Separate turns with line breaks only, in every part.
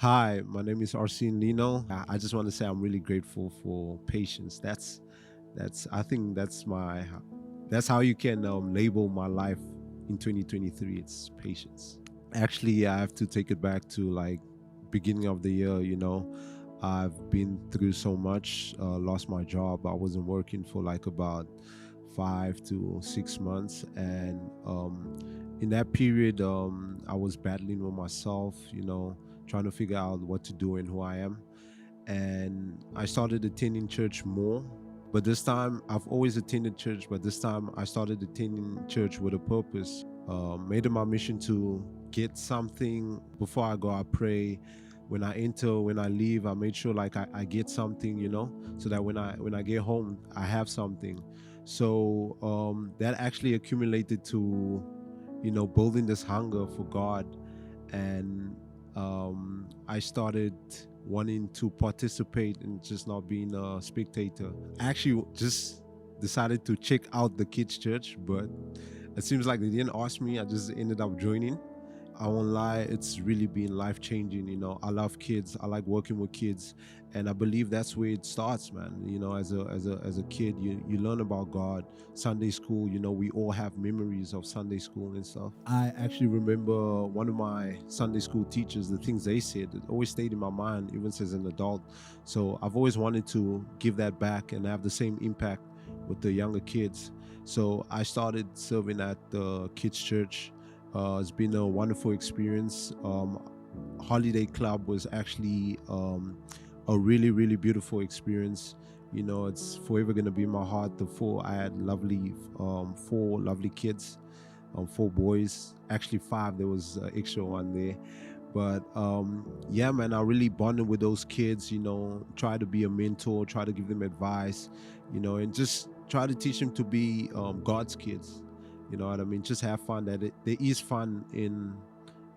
Hi, my name is Arsene Lino. I just want to say I'm really grateful for patience. That's I think that's how you can label my life in 2023. It's patience. Actually, I have to take it back to like beginning of the year. I've been through so much. Lost my job. I wasn't working for like about 5 to 6 months, and in that period, I was battling with myself. Trying to figure out what to do and who I am. And I started attending church more. But this time, I've always attended church, but this time I started attending church with a purpose. Made it my mission to get something before I go. I pray. When I enter, when I leave, I made sure like I get something, so that when I get home, I have something. So that actually accumulated to, building this hunger for God. And I started wanting to participate and just not being a spectator. I actually just decided to check out the kids' church, but it seems like they didn't ask me. I just ended up joining. I won't lie, it's really been life changing. I love kids. I like working with kids, and I believe that's where it starts, man. As a kid, you learn about God. Sunday school, we all have memories of Sunday school and stuff. I actually remember one of my Sunday school teachers, the things they said, it always stayed in my mind, even as an adult. So I've always wanted to give that back and have the same impact with the younger kids. So I started serving at the kids' church. It's been a wonderful experience. Holiday Club was actually a really, really beautiful experience. It's forever gonna be in my heart. I had four lovely kids, four boys. Actually, five. There was an extra one there. But yeah, man, I really bonded with those kids. Try to be a mentor, try to give them advice, and just try to teach them to be God's kids. You know what I mean? Just have fun. There is fun in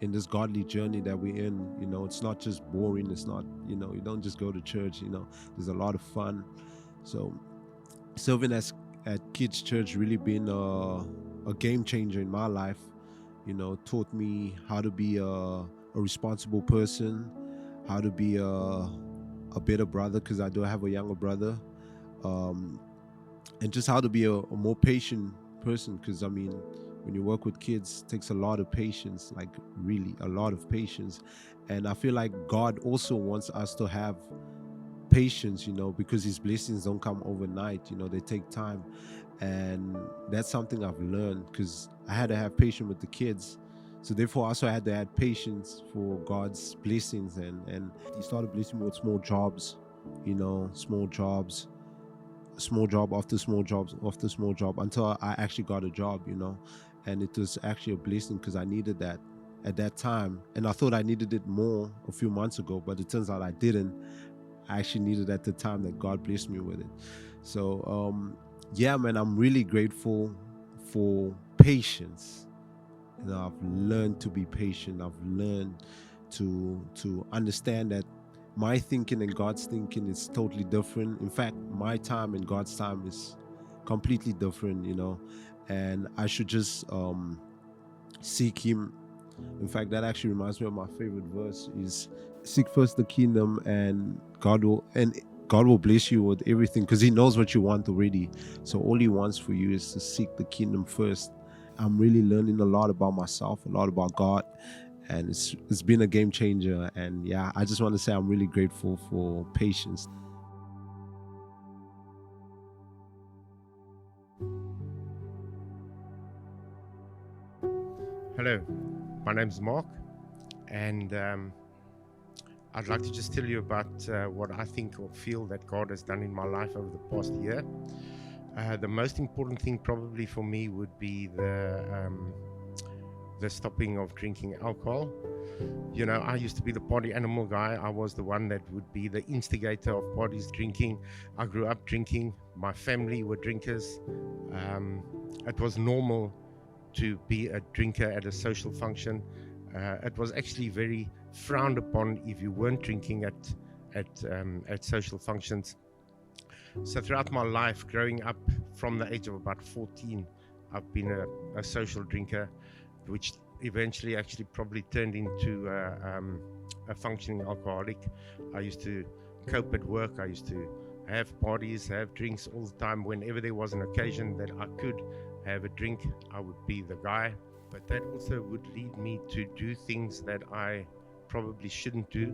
this godly journey that we're in. It's not just boring. It's not, you don't just go to church. There's a lot of fun. So serving at kids church really been a game changer in my life. Taught me how to be a responsible person, how to be a better brother, because I do have a younger brother, um, and just how to be a more patient person. Because I mean, when you work with kids, it takes a lot of patience, like really a lot of patience. And I feel like God also wants us to have patience, because his blessings don't come overnight. They take time. And that's something I've learned, because I had to have patience with the kids. So therefore also I had to have patience for God's blessings. And he started blessing me with small jobs, small jobs, small job after small jobs after small job, until I actually got a job. And it was actually a blessing, because I needed that at that time. And I thought I needed it more a few months ago, but it turns out I didn't. I actually needed at the time that God blessed me with it. So yeah, man, I'm really grateful for patience. I've learned to be patient. I've learned to understand that my thinking and God's thinking is totally different. In fact, my time and God's time is completely different. And I should just seek Him. In fact, that actually reminds me of my favorite verse: is seek first the kingdom, and God will bless you with everything, because He knows what you want already. So all He wants for you is to seek the kingdom first. I'm really learning a lot about myself, a lot about God, and it's been a game changer. And yeah, I just want to say I'm really grateful for patience.
Hello, my name's Mark, and I'd like to just tell you about what I think or feel that God has done in my life over the past year. The most important thing, probably for me, would be the stopping of drinking alcohol. I used to be the party animal guy. I was the one that would be the instigator of parties drinking. I grew up drinking. My family were drinkers. It was normal to be a drinker at a social function. It was actually very frowned upon if you weren't drinking at social functions. So throughout my life, growing up from the age of about 14, I've been a social drinker, which eventually actually probably turned into a functioning alcoholic. I used to cope at work. I used to have parties, have drinks all the time. Whenever there was an occasion that I could have a drink, I would be the guy. But that also would lead me to do things that I probably shouldn't do.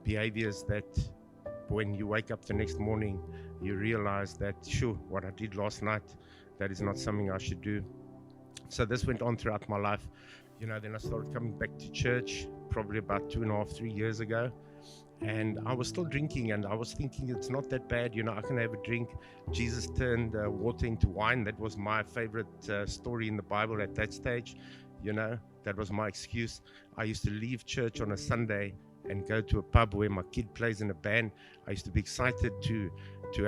Behaviors that when you wake up the next morning, you realize that, sure, what I did last night, that is not something I should do. So this went on throughout my life. Then I started coming back to church probably about 2.5, 3 years ago. And I was still drinking, and I was thinking it's not that bad. I can have a drink. Jesus turned water into wine. That was my favorite story in the Bible at that stage. That was my excuse. I used to leave church on a Sunday and go to a pub where my kid plays in a band. I used to be excited to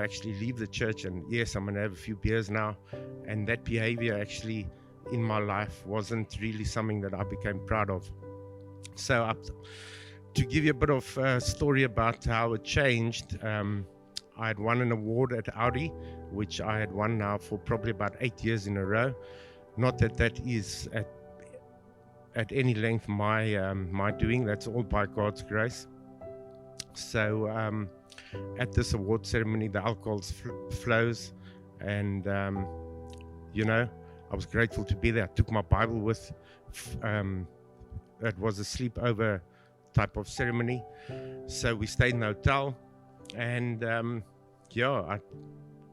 actually leave the church, and yes, I'm going to have a few beers now. And that behavior actually in my life wasn't really something that I became proud of. So to give you a bit of story about how it changed, I had won an award at Audi, which I had won now for probably about 8 years in a row. Not that is at any length my doing. That's all by God's grace. So at this award ceremony, the alcohol flows, and I was grateful to be there. I took my Bible with. It was a sleepover type of ceremony. So we stayed in the hotel, and I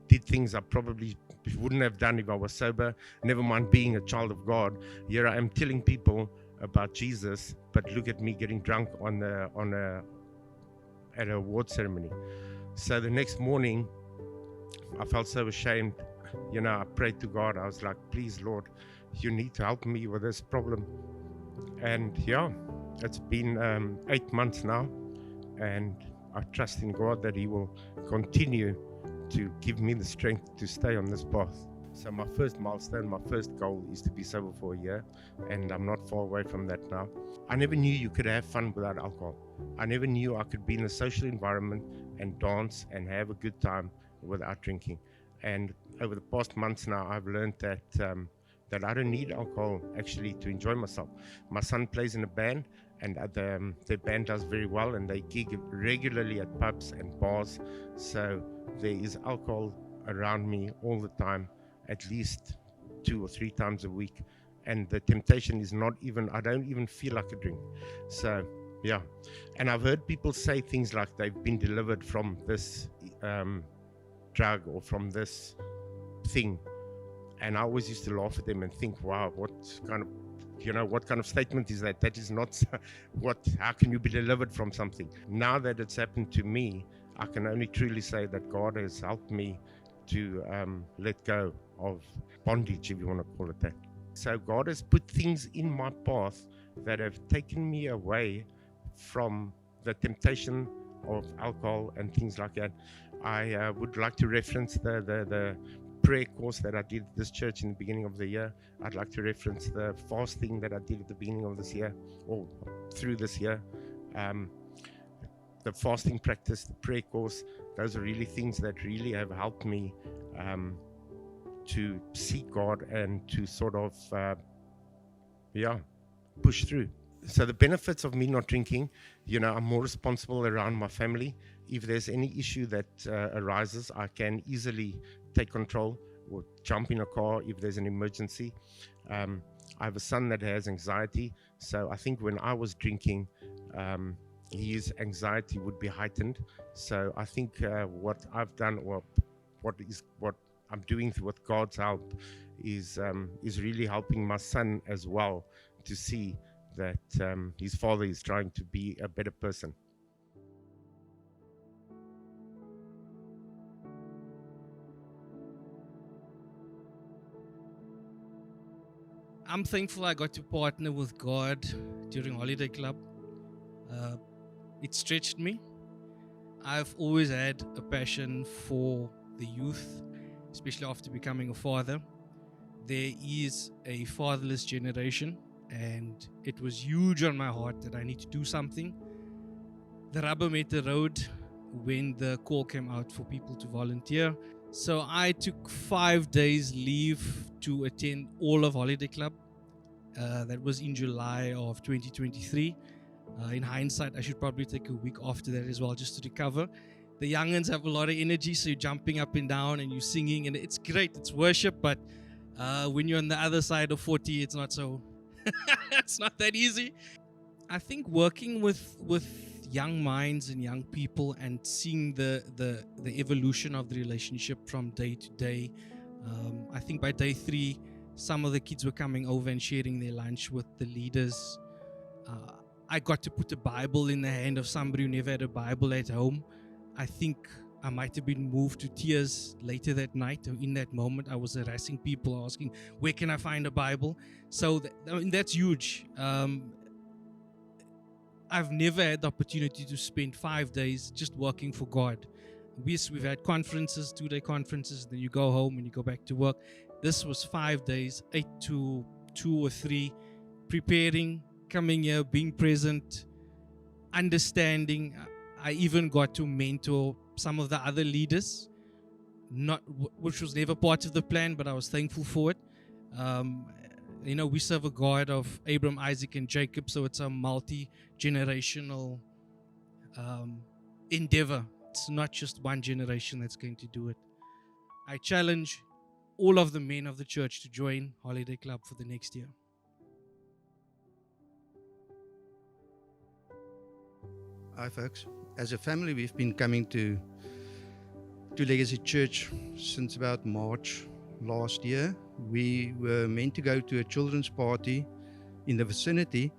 did things I probably wouldn't have done if I was sober, never mind being a child of God. Here I am telling people about Jesus, but look at me getting drunk at an award ceremony. So the next morning, I felt so ashamed. I prayed to God. I was like, please, Lord, you need to help me with this problem. And it's been 8 months now, and I trust in God that He will continue to give me the strength to stay on this path. So my first milestone, my first goal is to be sober for a year, and I'm not far away from that now. I never knew you could have fun without alcohol. I never knew I could be in a social environment and dance and have a good time without drinking. And over the past months now, I've learned that I don't need alcohol actually to enjoy myself. My son plays in a band, and their band does very well, and they gig regularly at pubs and bars. So there is alcohol around me all the time, at least 2 or 3 times a week. And the temptation is I don't even feel like a drink. So, yeah. And I've heard people say things like they've been delivered from this drug or from this thing. And I always used to laugh at them and think, wow, what kind of statement is that? That is not how can you be delivered from something? Now that it's happened to me, I can only truly say that God has helped me to let go of bondage, if you want to call it that. So God has put things in my path that have taken me away from the temptation of alcohol and things like that. I would like to reference the prayer course that I did at this church in the beginning of the year. I'd like to reference the fasting that I did at the beginning of this year, or through this year. The fasting practice, the prayer course, those are really things that really have helped me to seek God and to sort of, push through. So the benefits of me not drinking, I'm more responsible around my family. If there's any issue that arises, I can easily take control or jump in a car if there's an emergency. I have a son that has anxiety, so I think when I was drinking, his anxiety would be heightened. So I think what I've done, or what I'm doing with God's help, is really helping my son as well to see that his father is trying to be a better person.
I'm thankful I got to partner with God during Holiday Club. It stretched me. I've always had a passion for the youth, especially after becoming a father. There is a fatherless generation, and it was huge on my heart that I need to do something. The rubber met the road when the call came out for people to volunteer. So I took 5 days leave to attend all of Holiday Club. That was in July of 2023. In hindsight, I should probably take a week after that as well, just to recover. The youngins have a lot of energy, so you're jumping up and down and you're singing, and it's great. It's worship, but when you're on the other side of 40, it's not so. It's not that easy. I think working with young minds and young people and seeing the evolution of the relationship from day to day. I think by day 3, some of the kids were coming over and sharing their lunch with the leaders. I got to put a Bible in the hand of somebody who never had a Bible at home. I think I might have been moved to tears later that night. In that moment, I was harassing people, asking, where can I find a Bible? So that's huge. I've never had the opportunity to spend 5 days just working for God. We've had conferences, 2-day conferences, then you go home and you go back to work. This was 5 days, 8 to 2 or 3, preparing, coming here, being present, understanding. I even got to mentor some of the other leaders, which was never part of the plan, but I was thankful for it. We serve a God of Abraham, Isaac, and Jacob, so it's a multi-generational endeavor. It's not just one generation that's going to do it. I challenge all of the men of the church to join Holiday Club for the next year.
Hi folks, as a family we've been coming to Legacy Church since about March last year. We were meant to go to a children's party in the vicinity,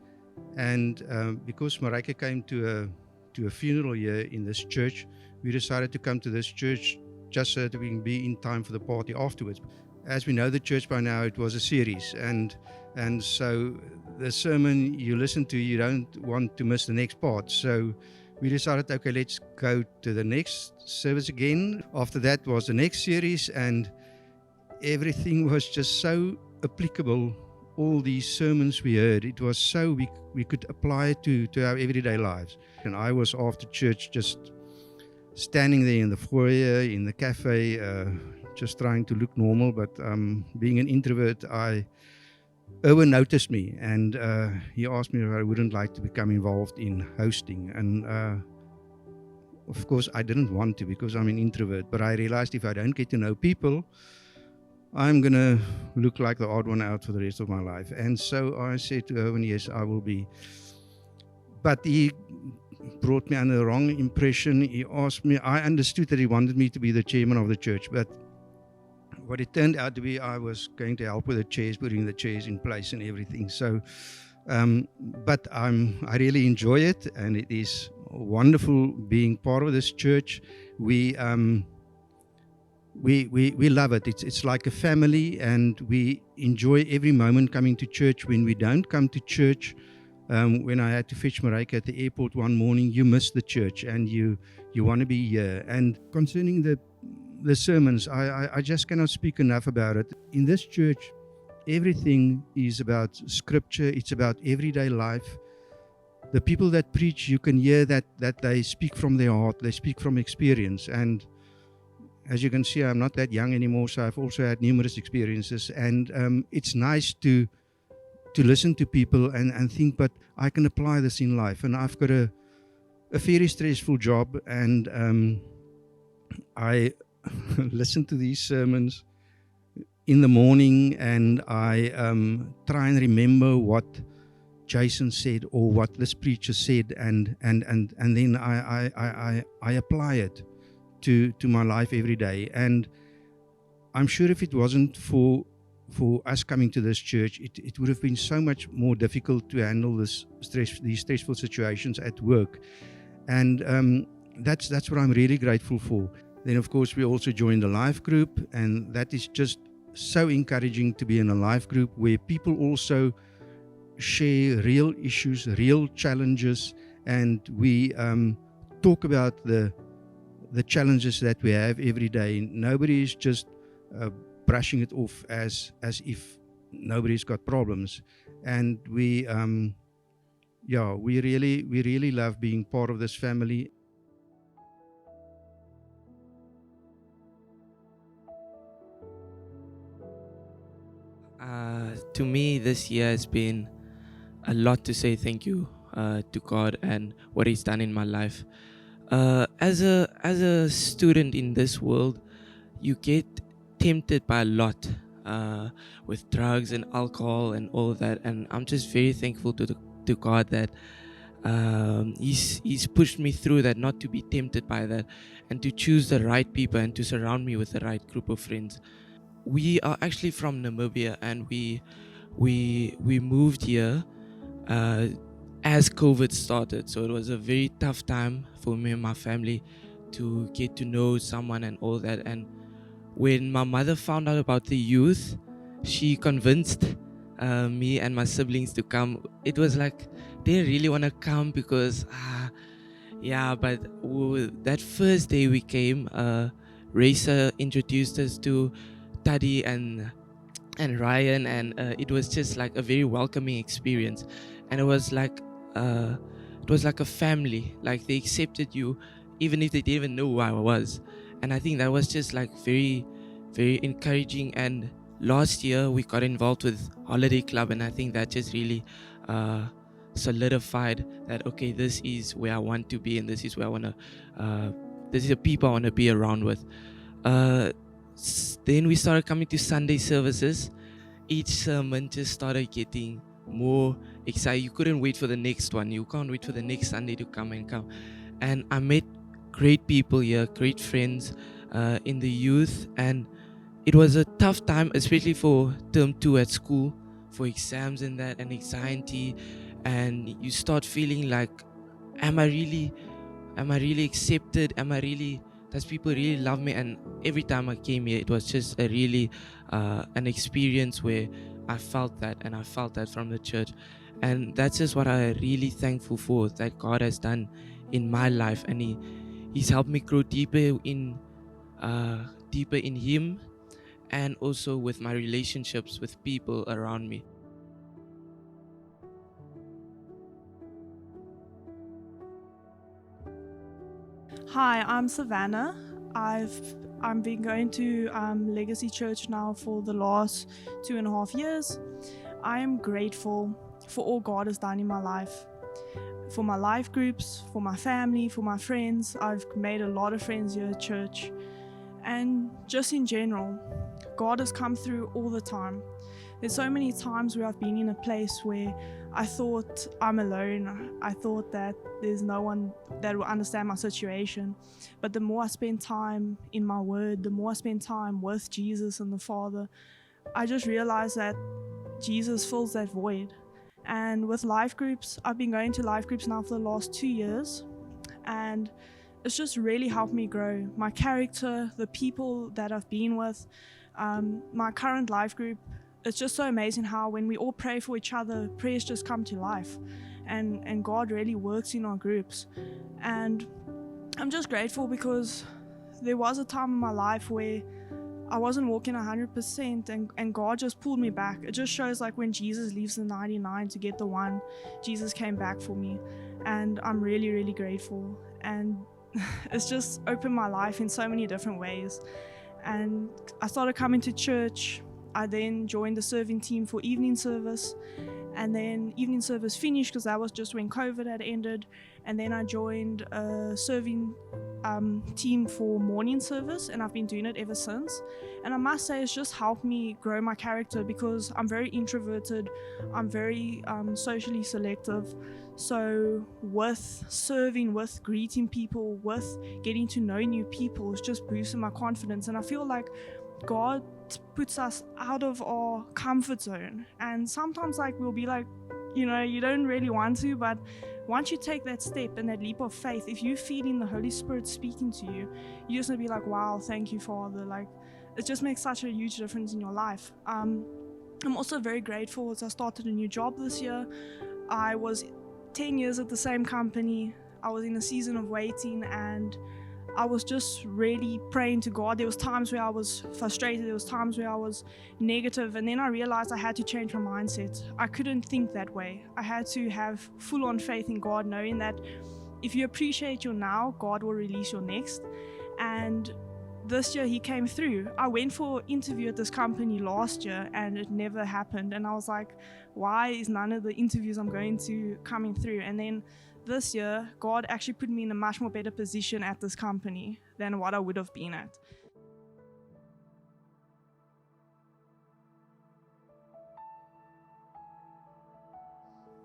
and because Marika came to a funeral here in this church, we decided to come to this church just so that we can be in time for the party afterwards. As we know the church by now, it was a series, and so the sermon you listen to, you don't want to miss the next part. So we decided, okay, let's go to the next service again. After that was the next series, and everything was just so applicable. All these sermons we heard, it was so we could apply it to our everyday lives. And I was after church just standing there in the foyer, in the cafe, just trying to look normal, but being an introvert, Owen noticed me, and he asked me if I wouldn't like to become involved in hosting. And of course, I didn't want to because I'm an introvert, but I realized if I don't get to know people, I'm going to look like the odd one out for the rest of my life. And so I said to Owen, yes, I will be. But he brought me under the wrong impression. He asked me, I understood that he wanted me to be the chairman of the church, but what it turned out to be, I was going to help with the chairs, putting the chairs in place and everything. So, but I really enjoy it, and it is wonderful being part of this church. We love it. It's like a family, and we enjoy every moment coming to church. When we don't come to church, when I had to fetch Marika at the airport one morning, you miss the church and you want to be here. And concerning the sermons, I just cannot speak enough about it. In this church, everything is about scripture. It's about everyday life. The people that preach, you can hear that they speak from their heart. They speak from experience. And as you can see, I'm not that young anymore, so I've also had numerous experiences. And it's nice to listen to people and think, but I can apply this in life. And I've got a very stressful job, and I listen to these sermons in the morning, and I try and remember what Jason said or what this preacher said, and then I apply it to my life every day. And I'm sure if it wasn't for us coming to this church, it would have been so much more difficult to handle these stressful situations at work. And that's what I'm really grateful for. Then, of course, we also joined a life group, and that is just so encouraging to be in a life group where people also share real issues, real challenges, and we talk about the challenges that we have every day. Nobody is just brushing it off as if nobody's got problems. And we really love being part of this family.
To me, this year has been a lot to say thank you to God and what He's done in my life. As a student in this world, you get tempted by a lot with drugs and alcohol and all of that, and I'm just very thankful to God that he's pushed me through that, not to be tempted by that, and to choose the right people and to surround me with the right group of friends. We are actually from Namibia, and we moved here uh, as COVID started. So it was a very tough time for me and my family to get to know someone and all that. And when my mother found out about the youth, she convinced me and my siblings to come. It was like they didn't really want to come because, yeah, but that first day we came, Racer introduced us to Taddy and Ryan, and it was just like a very welcoming experience, and uh, it was like a family. Like they accepted you, even if they didn't even know who I was, and I think that was just like very, very encouraging. And last year we got involved with Holiday Club, and I think that just really solidified that okay, this is where I want to be, and this is where I want to. This is the people I want to be around with. Uh, then we started coming to Sunday services. Each sermon just started getting more excited. You couldn't wait for the next one. You can't wait for the next Sunday to come and come. And I met great people here, great friends in the youth. And it was a tough time, especially for term 2 at school, for exams and that, and anxiety. And you start feeling like, am I really accepted? Does people really love me? And every time I came here, it was just a really an experience where I felt that, and I felt that from the church. And that's just what I'm really thankful for, that God has done in my life. And he's helped me grow deeper in Him, and also with my relationships with people around me.
Hi, I'm Savannah. I've been going to Legacy Church now for the last 2.5 years. I am grateful for all God has done in my life, for my life groups, for my family, for my friends. I've made a lot of friends here at church, and just in general, God has come through all the time. There's so many times where I've been in a place where I thought I'm alone. I thought that there's no one that will understand my situation. But the more I spend time in my word, the more I spend time with Jesus and the Father, I just realized that Jesus fills that void. And with life groups, I've been going to life groups now for the last 2 years, and it's just really helped me grow my character, the people that I've been with, my current life group. It's just so amazing how when we all pray for each other, prayers just come to life, and God really works in our groups. And I'm just grateful because there was a time in my life where I wasn't walking 100%, and God just pulled me back. It just shows like when Jesus leaves the 99 to get the one, Jesus came back for me, and I'm really, really grateful. And it's just opened my life in so many different ways. And I started coming to church. I then joined the serving team for evening service, and then evening service finished because that was just when COVID had ended. And then I joined a serving team for morning service, and I've been doing it ever since. And I must say it's just helped me grow my character because I'm very introverted, I'm very socially selective. So with serving, with greeting people, with getting to know new people, it's just boosted my confidence. And I feel like God puts us out of our comfort zone, and sometimes like we'll be like, you know, you don't really want to, but once you take that step and that leap of faith, if you feel in the Holy Spirit speaking to you, you're just gonna be like, wow, thank you, Father. Like, it just makes such a huge difference in your life. I'm also very grateful as I started a new job this year. I was 10 years at the same company. I was in a season of waiting, and I was just really praying to God. There was times where I was frustrated, there was times where I was negative, and then I realized I had to change my mindset. I couldn't think that way. I had to have full-on faith in God, knowing that if you appreciate your now, God will release your next. And this year he came through. I went for an interview at this company last year and it never happened. And I was like, why is none of the interviews I'm going to coming through? And then this year, God actually put me in a much more better position at this company than what I would have been at.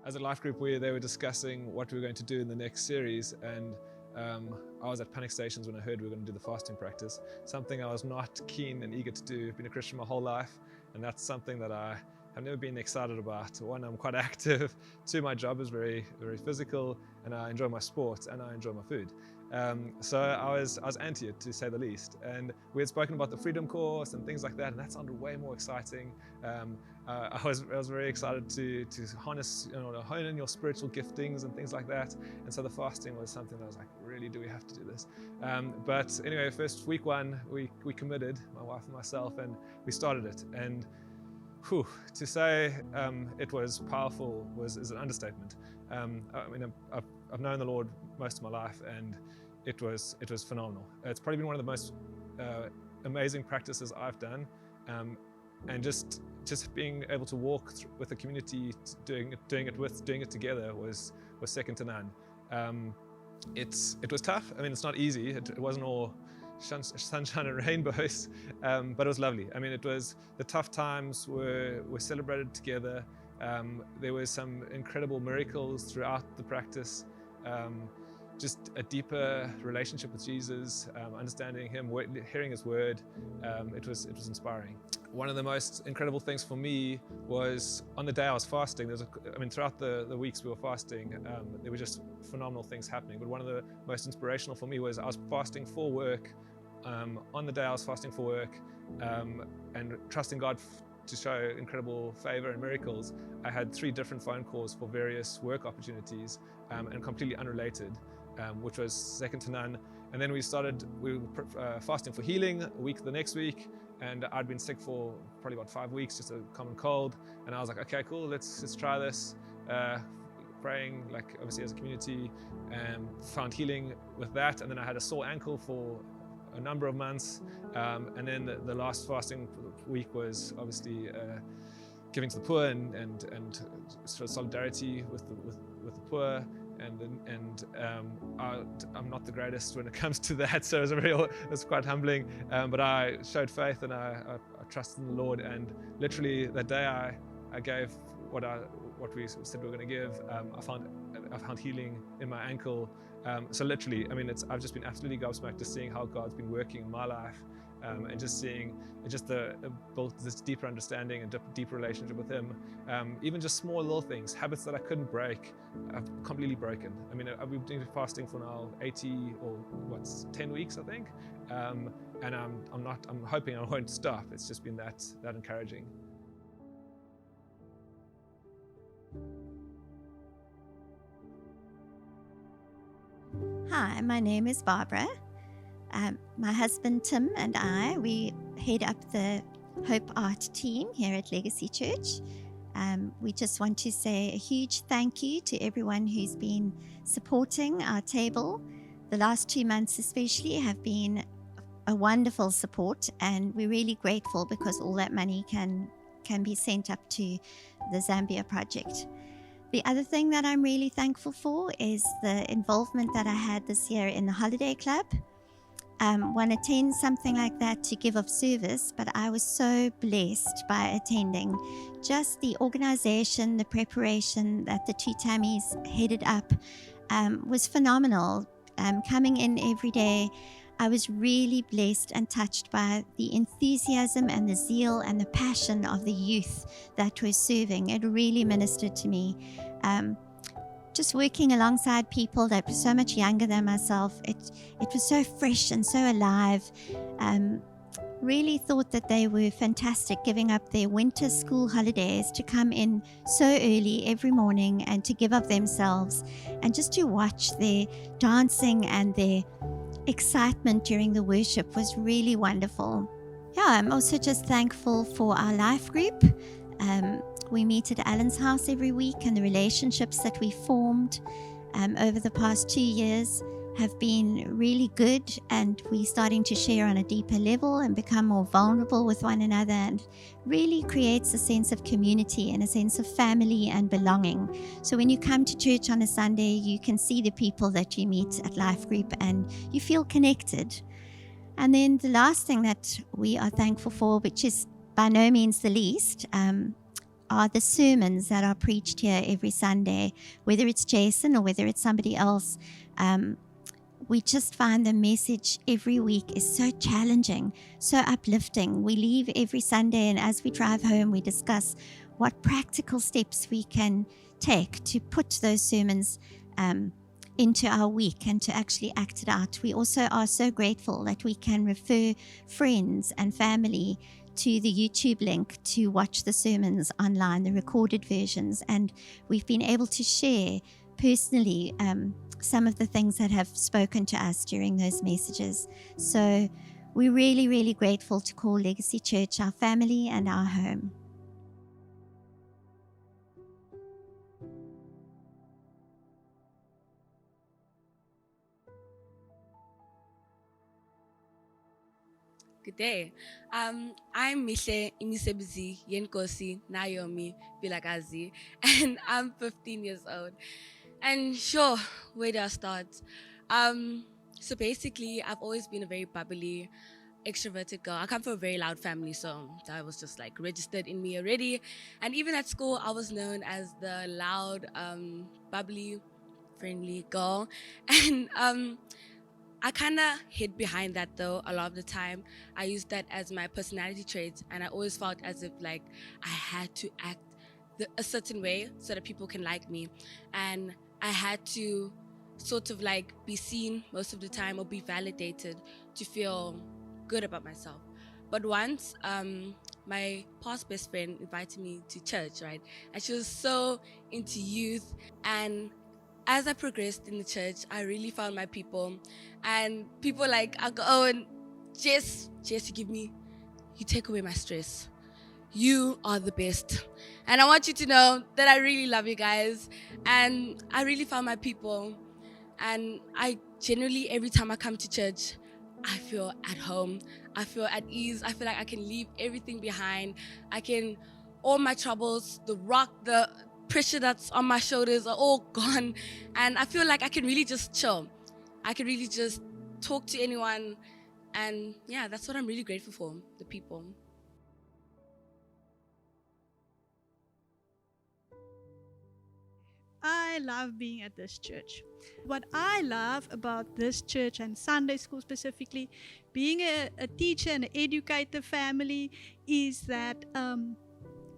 As a life group, they were discussing what we were going to do in the next series, and I was at panic stations when I heard we were going to do the fasting practice, something I was not keen and eager to do. I've been a Christian my whole life, and that's something that I have never been excited about. One, I'm quite active. Two, my job is very, very physical, and I enjoy my sport and I enjoy my food. So I was anti it, to say the least. And we had spoken about the Freedom Course and things like that, and that sounded way more exciting. I was very excited to harness, hone in your spiritual giftings and things like that. And so the fasting was something that I was like, really, do we have to do this? But anyway, first week one, we committed, my wife and myself, and we started it. And to say it was powerful is an understatement. I've known the Lord most of my life, and it was phenomenal. It's probably been one of the most amazing practices I've done, and just being able to walk with the community, doing it together was second to none. It was tough. I mean, it's not easy. It wasn't all sunshine and rainbows, but it was lovely. I mean, the tough times were celebrated together. There were some incredible miracles throughout the practice. Just a deeper relationship with Jesus, understanding Him, hearing His word. It was inspiring. One of the most incredible things for me was on the day I was fasting. Throughout the weeks we were fasting, there were just phenomenal things happening. But one of the most inspirational for me was I was fasting for work. On the day I was fasting for work, and trusting God to show incredible favor and miracles, I had 3 different phone calls for various work opportunities, and completely unrelated, which was second to none. And then we were fasting for healing the next week, and I'd been sick for probably about 5 weeks, just a common cold. And I was like, okay, cool, let's try this. Praying, like obviously as a community, found healing with that. And then I had a sore ankle for a number of months, and then the last fasting week was obviously giving to the poor and sort of solidarity with the poor. And I'm not the greatest when it comes to that, so it was quite humbling. But I showed faith, and I trusted in the Lord. And literally that day I gave what we said we were going to give. I found healing in my ankle. So literally, I mean, I've just been absolutely gobsmacked just seeing how God's been working in my life, and just seeing built this deeper understanding and deeper relationship with Him. Even just small little things, habits that I couldn't break, I've completely broken. I mean, I've been doing fasting for now 10 weeks, I think, and I'm hoping I won't stop. It's just been that encouraging.
Hi, my name is Barbara. My husband Tim and I, we head up the Hope Art team here at Legacy Church. We just want to say a huge thank you to everyone who's been supporting our table. The last 2 months especially have been a wonderful support, and we're really grateful because all that money can be sent up to the Zambia project. The other thing that I'm really thankful for is the involvement that I had this year in the Holiday Club. One attends something like that to give of service, but I was so blessed by attending. Just the organization, the preparation that the 2 Tammies headed up was phenomenal. Coming in every day, I was really blessed and touched by the enthusiasm and the zeal and the passion of the youth that were serving. It really ministered to me. Just working alongside people that were so much younger than myself, it was so fresh and so alive. Really thought that they were fantastic, giving up their winter school holidays to come in so early every morning and to give of themselves, and just to watch their dancing and their excitement during the worship was really wonderful. Yeah, I'm also just thankful for our life group. We meet at Alan's house every week, and the relationships that we formed over the past 2 years have been really good, and we're starting to share on a deeper level and become more vulnerable with one another, and really creates a sense of community and a sense of family and belonging. So when you come to church on a Sunday, you can see the people that you meet at Life Group and you feel connected. And then the last thing that we are thankful for, which is by no means the least, are the sermons that are preached here every Sunday, whether it's Jason or whether it's somebody else. We just find the message every week is so challenging, so uplifting. We leave every Sunday, and as we drive home, we discuss what practical steps we can take to put those sermons into our week and to actually act it out. We also are so grateful that we can refer friends and family to the YouTube link to watch the sermons online, the recorded versions, and we've been able to share personally some of the things that have spoken to us during those messages. So we're really, really grateful to call Legacy Church our family and our home.
Good day. I'm Mishe Imisebuzi Yenkosi Naomi Bilagazi, and I'm 15 years old. And sure, where do I start? So basically, I've always been a very bubbly, extroverted girl. I come from a very loud family, so that was just like registered in me already. And even at school, I was known as the loud, bubbly, friendly girl. And I kind of hid behind that though a lot of the time. I used that as my personality trait, and I always felt as if like I had to act a certain way so that people can like me, and I had to sort of like be seen most of the time or be validated to feel good about myself. But once my past best friend invited me to church, right, and she was so into youth, and as I progressed in the church, I really found my people, and people like Uncle Owen, Jess, you take away my stress. You are the best. And I want you to know that I really love you guys, and I really found my people. And I generally, every time I come to church, I feel at home. I feel at ease. I feel like I can leave everything behind. All my troubles, the pressure that's on my shoulders are all gone. And I feel like I can really just chill. I can really just talk to anyone. And yeah, that's what I'm really grateful for, the people.
I love being at this church. What I love about this church and Sunday school specifically, being a teacher and an educator family, is that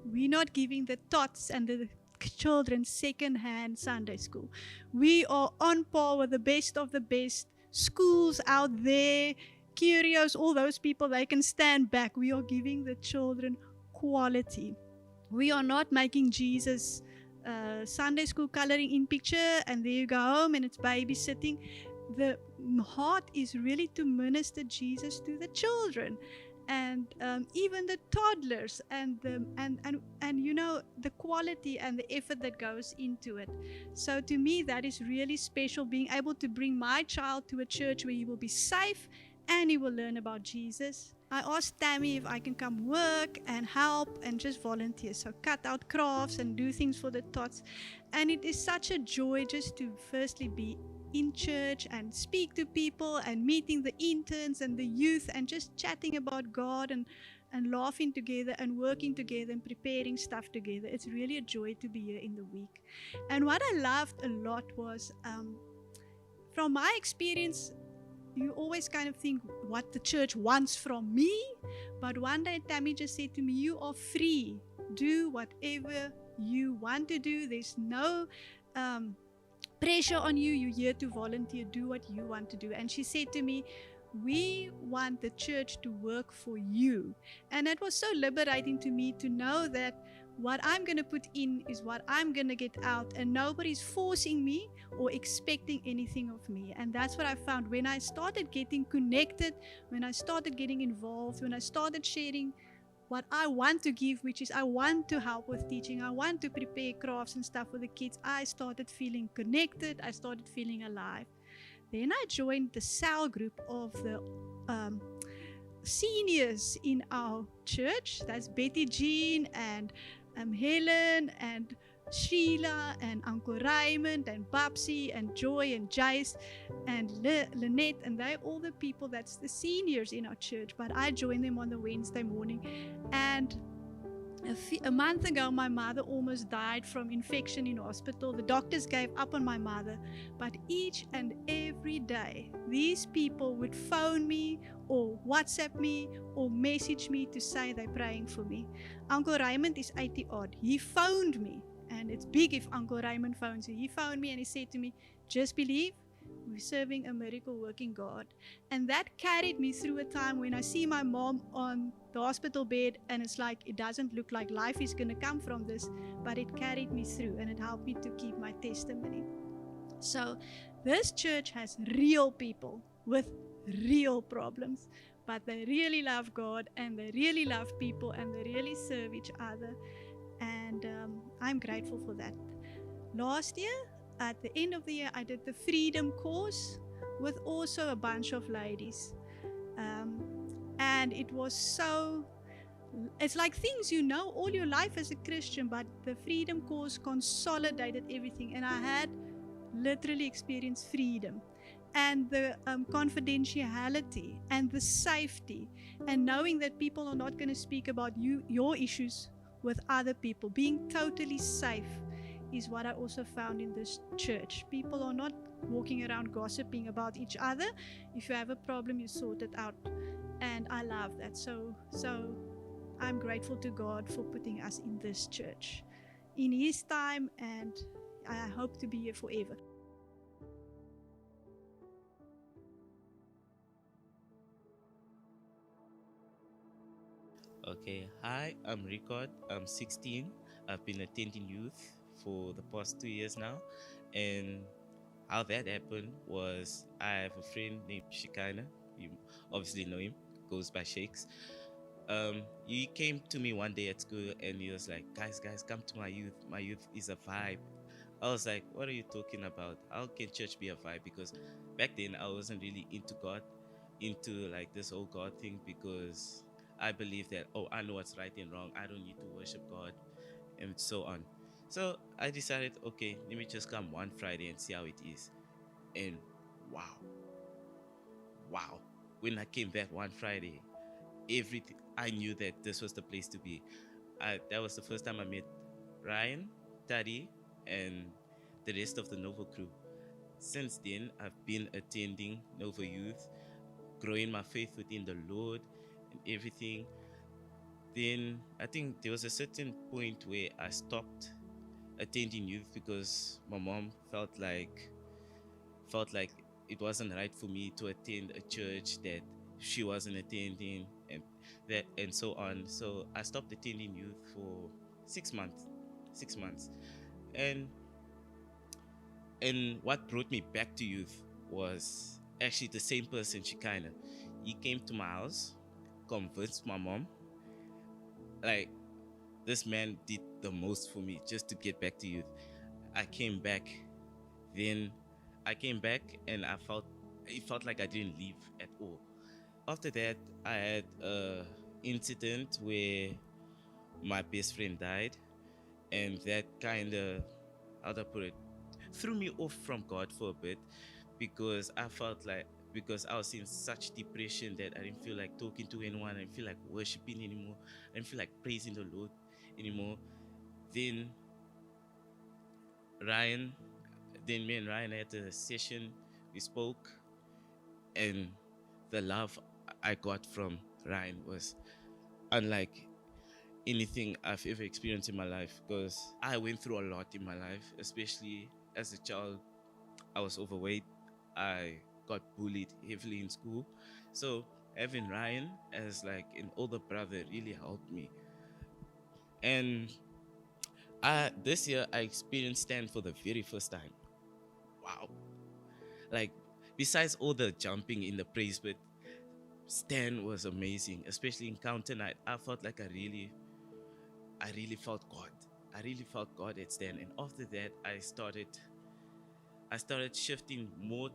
we're not giving the tots and the children second-hand Sunday school. We are on par with the best of the best schools out there. Curios, all those people, they can stand back. We are giving the children quality. We are not making Jesus Sunday school coloring in picture and there you go home and it's babysitting. The heart is really to minister Jesus to the children and even the toddlers and you know the quality and the effort that goes into it. So to me that is really special, being able to bring my child to a church where he will be safe and he will learn about Jesus. I asked Tammy if I can come work and help and just volunteer. So cut out crafts and do things for the tots. And it is such a joy just to firstly be in church and speak to people and meeting the interns and the youth and just chatting about God and laughing together and working together and preparing stuff together. It's really a joy to be here in the week. And what I loved a lot was, from my experience, you always kind of think what the church wants from me. But one day Tammy just said to me, you are free. Do whatever you want to do. There's no pressure on you. You're here to volunteer. Do what you want to do. And she said to me, we want the church to work for you. And it was so liberating to me to know that what I'm going to put in is what I'm going to get out, and nobody's forcing me or expecting anything of me. And that's what I found when I started getting connected, when I started getting involved, when I started sharing what I want to give, which is I want to help with teaching, I want to prepare crafts and stuff for the kids. I started feeling connected, I started feeling alive. Then I joined the cell group of the seniors in our church. That's Betty Jean and Helen and Sheila and Uncle Raymond and Babsy and Joy and Jace and Lynette, and they're all the people that's the seniors in our church. But I joined them on the Wednesday morning. And a month ago, my mother almost died from infection in hospital. The doctors gave up on my mother. But each and every day, these people would phone me or WhatsApp me or message me to say they're praying for me. Uncle Raymond is 80 odd. He phoned me. And it's big if Uncle Raymond phones you. He phoned me and he said to me, just believe we're serving a miracle working God. And that carried me through a time when I see my mom on the hospital bed and it's like, it doesn't look like life is going to come from this, but it carried me through and it helped me to keep my testimony. So this church has real people with real problems, but they really love God and they really love people and they really serve each other. And I'm grateful for that. Last year, at the end of the year, I did the Freedom course with also a bunch of ladies. And it was it's like things you know all your life as a Christian, but the Freedom course consolidated everything. And I had literally experienced freedom and the confidentiality and the safety and knowing that people are not going to speak about your issues with other people. Being totally safe is what I also found in this church. People are not walking around gossiping about each other. If you have a problem, you sort it out. And I love that. So I'm grateful to God for putting us in this church in His time, and I hope to be here forever.
Okay, hi, I'm Ricard. I'm 16. I've been attending youth for the past 2 years now. And how that happened was I have a friend named Shikana. You obviously know him, goes by Shakes. He came to me one day at school and he was like, guys, come to my youth. My youth is a vibe. I was like, what are you talking about? How can church be a vibe? Because back then I wasn't really into God, into like this whole God thing, because I believe that, I know what's right and wrong. I don't need to worship God and so on. So I decided, okay, let me just come one Friday and see how it is. And wow. When I came back one Friday, everything, I knew that this was the place to be. That was the first time I met Ryan, Taddy, and the rest of the Nova crew. Since then, I've been attending Nova Youth, growing my faith within the Lord and everything. Then I think there was a certain point where I stopped attending youth because my mom felt like it wasn't right for me to attend a church that she wasn't attending and so on. So I stopped attending youth for 6 months. And what brought me back to youth was actually the same person, Shikina. He came to my house, convinced my mom. Like, this man did the most for me just to get back to youth. I came back and it felt like I didn't leave at all. After that, I had an incident where my best friend died, and that kind of, how to put it, threw me off from God for a bit, because I was in such depression that I didn't feel like talking to anyone. I didn't feel like worshiping anymore. I didn't feel like praising the Lord anymore. Then me and Ryan had a session. We spoke, and the love I got from Ryan was unlike anything I've ever experienced in my life, because I went through a lot in my life, especially as a child. I was overweight. I got bullied heavily in school. So having Ryan as like an older brother really helped me. And this year I experienced Stan for the very first time. Wow. Like, besides all the jumping in the praise, but Stan was amazing, especially Encounter Night. I felt like I really felt God. I really felt God at Stan. And after that, I started shifting more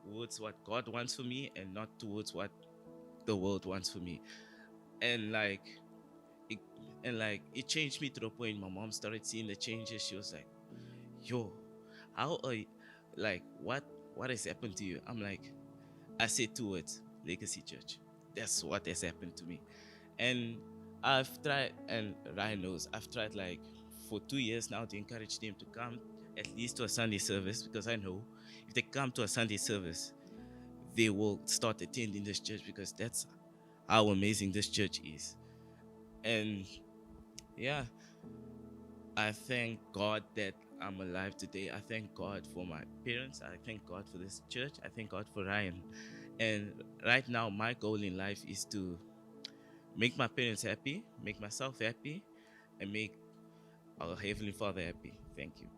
towards what God wants for me and not towards what the world wants for me. And like it, it changed me to the point my mom started seeing the changes. She was like, yo, how are you, like what has happened to you? I'm like, I said 2 words, Legacy Church. That's what has happened to me. And I've tried, and Ryan knows, I've tried like for 2 years now to encourage them to come at least to a Sunday service, because I know if they come to a Sunday service, they will start attending this church, because that's how amazing this church is. And yeah, I thank God that I'm alive today. I thank God for my parents. I thank God for this church. I thank God for Ryan. And right now, my goal in life is to make my parents happy, make myself happy, and make our Heavenly Father happy. Thank you.